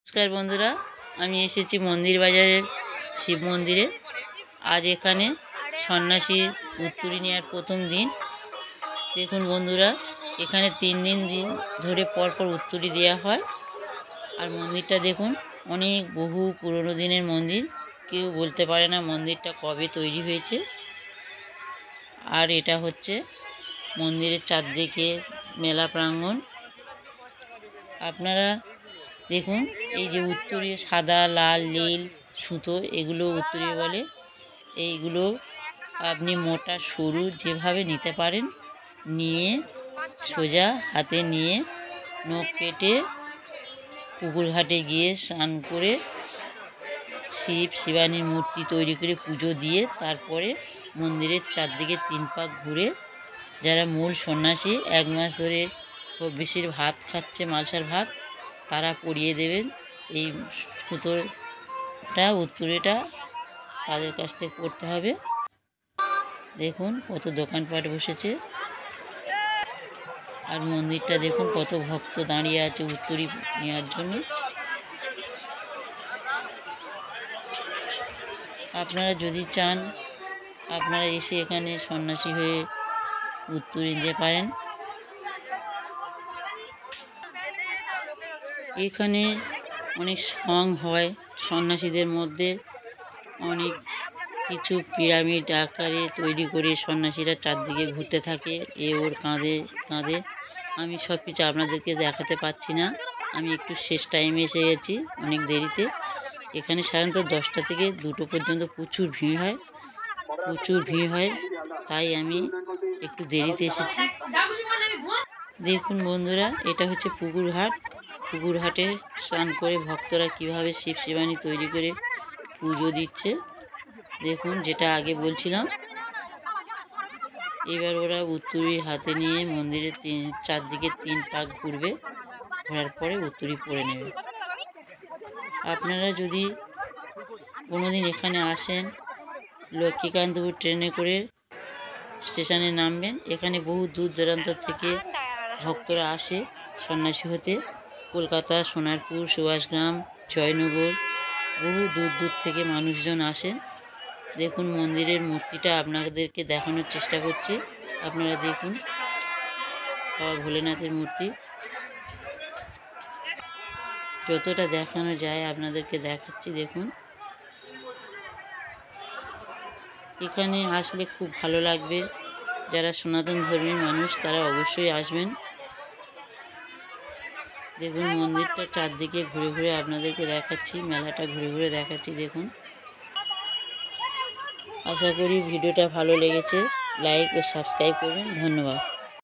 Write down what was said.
নমস্কার বন্ধুরা, আমি এসেছি মন্দির বাজারের শিব মন্দিরে। আজ এখানে সন্ন্যাসীর উত্তুরি নেওয়ার প্রথম দিন। দেখুন বন্ধুরা, এখানে 3 দিন ধরে পরপর উত্তুরি দেওয়া হয়। আর মন্দিরটা দেখুন, অনেক বহু পুরনো দিনের মন্দির। কেউ বলতে পারে না মন্দিরটা কবে তৈরি হয়েছে। আর এটা হচ্ছে মন্দিরের চারদিকে মেলা প্রাঙ্গণ। আপনারা দেখুন, এই যে উত্তরী সাদা, লাল, নীল সুতো, এগুলো উত্তরী বলে। এইগুলো আপনি মোটা সরু যেভাবে নিতে পারেন, নিয়ে সোজা হাতে নিয়ে নখ কেটে পুকুর ঘাটে গিয়ে স্নান করে শিব শিবানীর মূর্তি তৈরি করে পুজো দিয়ে তারপরে মন্দিরের চারদিকে 3 পাক ঘুরে, যারা মূল সন্ন্যাসী 1 মাস ধরে হবিষ্যির ভাত খাচ্ছে, মালসার ভাত, তারা পরিয়ে দেবেন এই সুতোটা, উত্তরীটা তাদের কাছ থেকে পড়তে হবে। দেখুন কত দোকানপাট বসেছে। আর মন্দিরটা দেখুন, কত ভক্ত দাঁড়িয়ে আছে উত্তরী নেওয়ার জন্য। আপনারা যদি চান, আপনারা এসে এখানে সন্ন্যাসী হয়ে উত্তরী নিতে পারেন। এখানে অনেক সং হয় সন্ন্যাসীদের মধ্যে। অনেক কিছু পিরামিড আকারে তৈরি করে সন্ন্যাসীরা চারদিকে ঘুরতে থাকে। এ ওর কাঁধে কাঁধে। আমি সব কিছু আপনাদেরকে দেখাতে পাচ্ছি না, আমি একটু শেষ টাইমে এসে গেছি, অনেক দেরিতে। এখানে সাধারণত 10টা থেকে 2টো পর্যন্ত প্রচুর ভিড় হয়, প্রচুর ভিড় হয়, তাই আমি একটু দেরিতে এসেছি। দেখুন বন্ধুরা, এটা হচ্ছে পুকুর ঘাট। পুকুর ঘাটে স্নান করে ভক্তরা কিভাবে শিব শিবানী তৈরি করে পুজো দিচ্ছে। দেখুন, যেটা আগে বলছিলাম। এবার ওরা উত্তরী হাতে নিয়ে মন্দিরের চারদিকে 3 পাক ঘুরবে, ঘোরার পরে উত্তরী পরে নেবে। আপনারা যদি কোনোদিন এখানে আসেন, লক্ষ্মীকান্তপুর ট্রেনে করে স্টেশনে নামবেন। এখানে বহু দূর দূরান্ত থেকে ভক্তরা আসে সন্ন্যাসী হতে। কলকাতা, সোনারপুর, সুভাষগ্রাম, জয়নগর, বহু দূর দূর থেকে মানুষজন আসেন। দেখুন মন্দিরের মূর্তিটা আপনাদেরকে দেখানোর চেষ্টা করছি। আপনারা দেখুন, বাবা ভোলেনাথের মূর্তি। যতটা দেখানো যায় আপনাদেরকে দেখাচ্ছি। দেখুন, এখানে আসলে খুব ভালো লাগবে। যারা সনাতন ধর্মীর মানুষ তারা অবশ্যই আসবেন। দেখুন মন্দিরটা চারদিকে ঘুরে ঘুরে আপনাদেরকে দেখাচ্ছি, মেলাটা ঘুরে ঘুরে দেখাচ্ছি। দেখুন, আশা করি ভিডিওটা ভালো লেগেছে। লাইক ও সাবস্ক্রাইব করবেন। ধন্যবাদ।